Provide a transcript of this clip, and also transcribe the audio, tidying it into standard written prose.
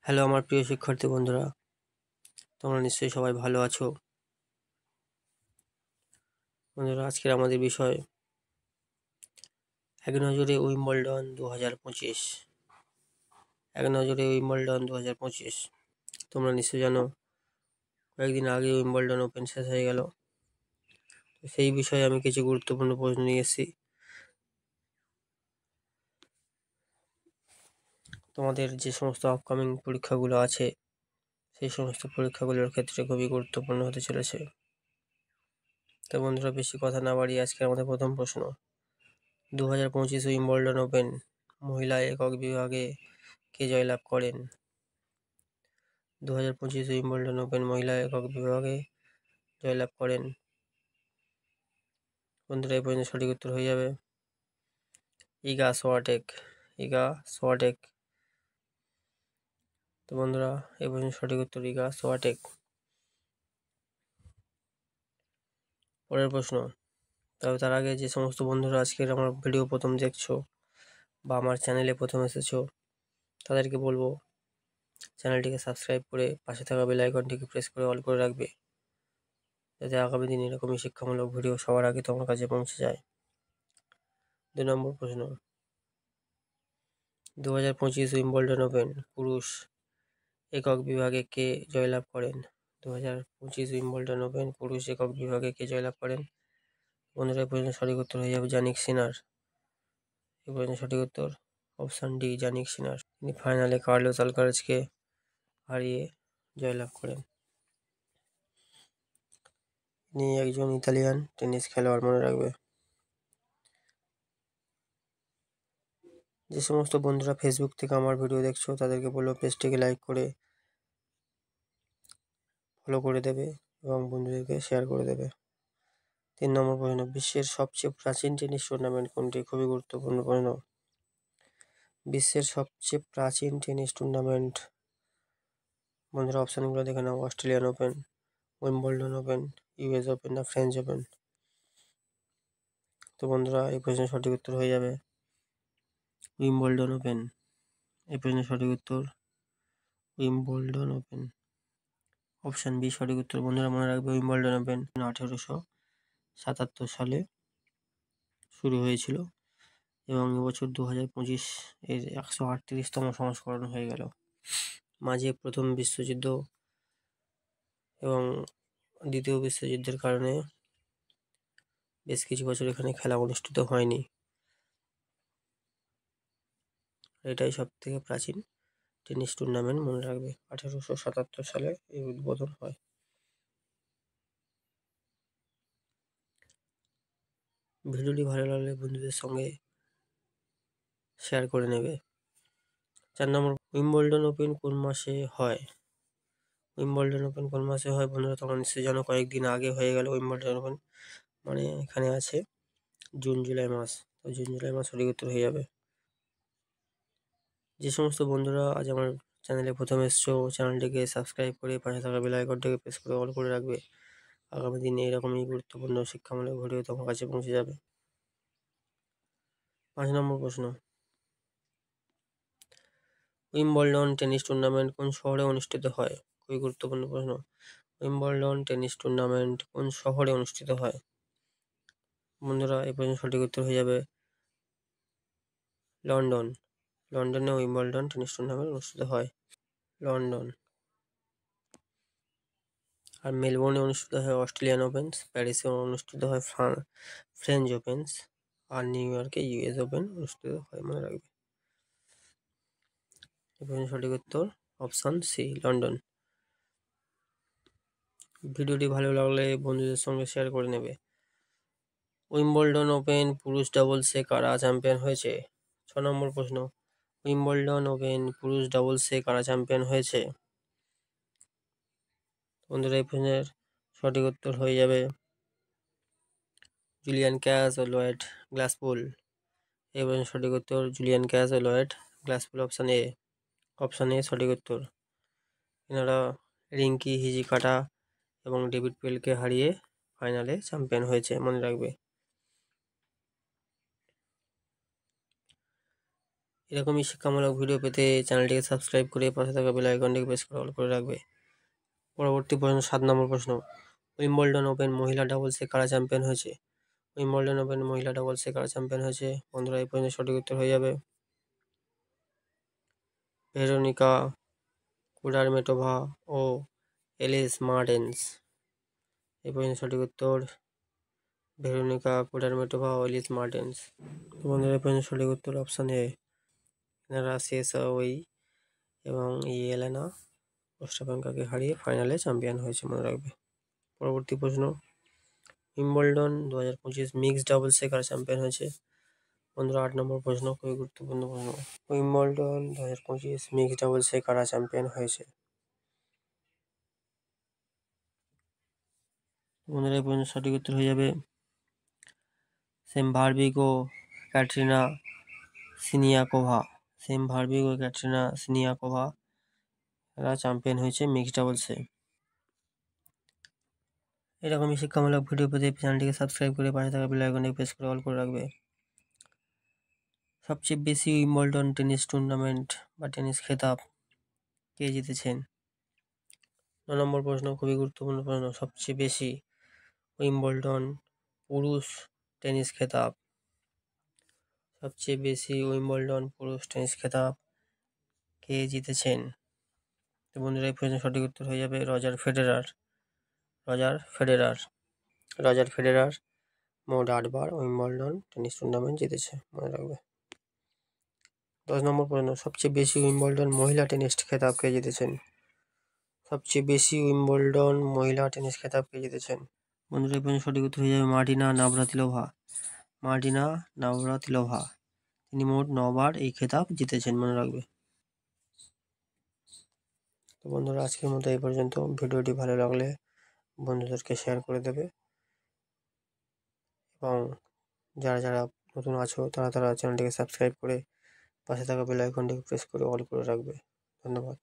Hello আমার প্রিয় শিক্ষার্থী বন্ধুরা, তোমরা নিশ্চয়ই সবাই ভালো আছো। বন্ধুরা, আজকের আমাদের বিষয় এক নজরে উইম্বলডন 2025। এক নজরে উইম্বলডন 2025। তোমরা নিশ্চয়ই জানো, কয়েকদিন আগে উইম্বলডন ওপেন শেষ হয়ে গেল। তো সেই বিষয়ে আমি কিছু গুরুত্বপূর্ণ প্রশ্ন নিয়ে এসেছি। তোমাদের যে সমস্ত আপকামিং পরীক্ষাগুলো আছে, সেই সমস্ত পরীক্ষাগুলোর ক্ষেত্রে খুবই গুরুত্বপূর্ণ হতে চলেছে। তো বন্ধুরা, বেশি কথা না বাড়িয়ে আজকে আমাদের প্রথম প্রশ্ন। 2025 উইম্বলডন ওপেন মহিলা একক বিভাগে কে জয়লাভ করেন? 2025 উইম্বলডন ওপেন মহিলা একক বিভাগে জয়লাভ করেন। বন্ধুরা, এই পর্যন্ত সঠিক উত্তর হয়ে যাবে ইগা সোয়াটেক। ইগা সোয়াটেক। তো বন্ধুরা, এই পর্যন্ত সঠিক উত্তর ইগা সোয়াটেক। পরের প্রশ্ন। তবে তার আগে যে সমস্ত বন্ধুরা আজকের আমার ভিডিও প্রথম দেখছো বা আমার চ্যানেলে প্রথম এসেছো, তাদেরকে বলবো চ্যানেলটিকে সাবস্ক্রাইব করে পাশে থাকা বেল আইকনটিকে প্রেস করে অল করে রাখবে, যাতে আগামী দিন এরকমই শিক্ষামূলক ভিডিও সবার আগে তোমার কাছে পৌঁছে যায়। 2 নম্বর প্রশ্ন। 2025 উইম্বলডন ওপেন পুরুষ একক বিভাগে কে জয়লাভ করেন? 2025 উইম্বলডন ওপেন পুরুষ একক বিভাগে কে জয়লাভ করেন? বন্ধুরা, এই পর্যন্ত সঠিক উত্তর হয়ে যাবে জানিক সিনার। এই পর্যন্ত সঠিক উত্তর অপশান ডি, জানিক সিনার। তিনি ফাইনালে কার্লোস আলকারাজকে হারিয়ে জয়লাভ করেন। ইনি একজন ইতালিয়ান টেনিস খেলোয়াড়, মনে রাখবে। যে সমস্ত বন্ধুরা ফেসবুক থেকে আমার ভিডিও দেখছো, তাদেরকে বলবো পেজটিকে লাইক করে ফলো করে দেবে এবং বন্ধুদেরকে শেয়ার করে দেবে। 3 নম্বর প্রশ্ন। বিশ্বের সবচেয়ে প্রাচীন টেনিস টুর্নামেন্ট কোনটি? খুবই গুরুত্বপূর্ণ প্রশ্ন। বিশ্বের সবচেয়ে প্রাচীন টেনিস টুর্নামেন্ট, বন্ধুরা অপশানগুলো দেখে নাও। Australian open, Wimbledon open, US open না ফ্রেঞ্চ ওপেন? তো বন্ধুরা, এই প্রশ্নের সঠিক উত্তর হয়ে যাবে উইম্বলডন ওপেন। এই প্রশ্নের সঠিক উত্তর উইম্বলডন ওপেন। অপশান বি সঠিক উত্তর। বন্ধুরা মনে রাখবে, উইম্বলডন ওপেন 1877 সালে শুরু হয়েছিল এবং এবছর 2025 এর 138তম সংস্করণ হয়ে গেল। মাঝে প্রথম বিশ্বযুদ্ধ এবং দ্বিতীয় বিশ্বযুদ্ধের কারণে বেশ কিছু বছর এখানে খেলা অনুষ্ঠিত হয়নি। এটাই সব থেকে প্রাচীন টেনিস টুর্নামেন্ট, মনে রাখবে। 1877 সালে এই উদ্বোধন হয়। ভিডিওটি ভালো লাগলে বন্ধুদের সঙ্গে শেয়ার করে নেবে। 4 নম্বর। উইম্বলডন ওপেন কোন মাসে হয়? উইম্বলডন ওপেন কোন মাসে হয়? বন্ধুরা তোমরা নিশ্চয়ই জানো, কয়েকদিন আগে হয়ে গেল উইম্বলডন ওপেন, মানে এখানে আছে জুন জুলাই মাস। তো জুন জুলাই মাস সঠিক উত্তর হয়ে যাবে। যে সমস্ত বন্ধুরা আজ আমার চ্যানেলে প্রথম এসছো, চ্যানেলটিকে সাবস্ক্রাইব করে পাশে থাকা বেল আইকনটিকে প্রেস করে অল করে রাখবে। আগামী দিনে এরকমই গুরুত্বপূর্ণ শিক্ষামূলক ভিডিও তোমার কাছে পৌঁছে যাবে। 5 নম্বর প্রশ্ন। উইম্বলডন টেনিস টুর্নামেন্ট কোন শহরে অনুষ্ঠিত হয়? খুবই গুরুত্বপূর্ণ প্রশ্ন। উইম্বলডন টেনিস টুর্নামেন্ট কোন শহরে অনুষ্ঠিত হয়? বন্ধুরা, এই পর্যন্ত সঠিক উত্তর হয়ে যাবে লন্ডন। লন্ডনে উইম্বলডন টেনিস টুর্নামেন্ট অনুষ্ঠিত হয়। লন্ডন। আর মেলবোর্নে অনুষ্ঠিত হয় অস্ট্রেলিয়ান ওপেন্স, প্যারিসে অনুষ্ঠিত হয় ফ্রেঞ্চ ওপেন্স, আর নিউ ইয়র্কে ইউএস ওপেন অনুষ্ঠিত হয়, মনে রাখবে। এই পর্যন্ত সঠিক উত্তর অপশান সি, লন্ডন। ভিডিওটি ভালো লাগলে বন্ধুদের সঙ্গে শেয়ার করে নেবে। উইম্বলডন ওপেন পুরুষ ডাবলসে কারা চ্যাম্পিয়ন হয়েছে? 6 নম্বর প্রশ্ন। উইম্বলডন ওপেন পুরুষ ডাবলসে কারা চ্যাম্পিয়ন হয়েছে? বন্ধুরা, এই প্রশ্নের সঠিক উত্তর হয়ে যাবে জুলিয়ান ক্যাস ও লয়েড গ্লাসপুল। এই প্রশ্নের সঠিক উত্তর জুলিয়ান ক্যাস ও Lloyd Glasspool, option A. Option A সঠিক উত্তর। এনারা রিঙ্কি হিজিকাটা এবং ডেভিড পেলকে হারিয়ে ফাইনালে চ্যাম্পিয়ন হয়েছে, মনে রাখবে। এরকমই শিক্ষামূলক ভিডিও পেতে চ্যানেলটিকে সাবস্ক্রাইব করে পাশে থাকা বেল আইকনটিকে প্রেস করে অল করে রাখবে। পরবর্তী প্রশ্ন 7 নম্বর প্রশ্ন, উইম্বলডন ওপেন মহিলা ডাবলসে কারা চ্যাম্পিয়ন হয়েছে? উইম্বলডন ওপেন মহিলা ডাবলসে কারা চ্যাম্পিয়ন হয়েছে? বন্ধুরা এই প্রশ্নের সঠিক উত্তর হয়ে যাবে ভেরোনিকা কুডারমেটোভা ও এলিস মার্টেন্স। এই প্রশ্নের সঠিক উত্তর ভেরোনিকা কুডারমেটোভা ও এলিস মার্টেন্স। বন্ধুরা এই প্রশ্নের সঠিক উত্তর অপশান এ, এনারা CSOE এবং ইয়েলেনা ওস্টাপেঙ্কাকে হারিয়ে ফাইনালে চ্যাম্পিয়ন হয়েছে, মনে রাখবে। পরবর্তী প্রশ্ন, উইম্বলডন 2025 মিক্সড ডাবলসে কারা চ্যাম্পিয়ন হয়েছে? বন্ধুরা 8 নম্বর প্রশ্ন, খুবই গুরুত্বপূর্ণ প্রশ্ন। উইম্বলডন 2025 মিক্সড ডাবলসে কারা চ্যাম্পিয়ন হয়েছে? বন্ধুরা এই প্রশ্নের সঠিক উত্তর হয়ে যাবে সেম ভার্বিক ও ক্যাটরিনা সিনিয়াকোভা। সেম ভার্বিক ও ক্যাটরিনা সিনিয়াকোভা এরা চ্যাম্পিয়ন হয়েছে মিক্সড ডাবলসে। এরকমই শিক্ষামূলক ভিডিও পেতে চ্যানেলটিকে সাবস্ক্রাইব করে পাশে থাকা বেল আইকনটি প্রেস করে অল করে রাখবে। সবচেয়ে বেশি উইম্বলডন টেনিস টুর্নামেন্ট বা টেনিস খেতাব কে জিতেছেন? 9 নম্বর প্রশ্ন, খুবই গুরুত্বপূর্ণ প্রশ্ন। সবচেয়ে বেশি উইম্বলডন পুরুষ টেনিস খেতাব, সবচেয়ে বেশি উইম্বলডন পুরুষ টেনিস খেতাব কে জিতেছেন? তো বন্ধুরা এই প্রশ্নের সঠিক উত্তর হয়ে যাবে Roger Federer. Roger Federer Roger Federer মোট 8 বার উইম্বলডন টেনিস টুর্নামেন্ট জিতেছে, মনে রাখবে। 10 নম্বর প্রশ্ন, সবচেয়ে বেশি উইম্বলডন মহিলা টেনিস খেতাব কে জিতেছেন? সবচেয়ে বেশি উইম্বলডন মহিলা টেনিস খেতাব কে জিতেছেন? বন্ধুরা এই প্রশ্নের সঠিক উত্তর হয়ে যাবে মার্টিনা নাভরাতিলোভা। মার্টিনা নাভরাতিলোভা, তিনি মোট 9 বার এই খেতাব জিতেছেন, মনে রাখবে। তো বন্ধুরা আজকের মতো এই পর্যন্ত। ভিডিওটি ভালো লাগলে বন্ধুদেরকে শেয়ার করে দেবে এবং যারা যারা নতুন আছো তারা চ্যানেলটিকে সাবস্ক্রাইব করে পাশে থাকা বেল আইকনটিকে প্রেস করে অল করে রাখবে। ধন্যবাদ।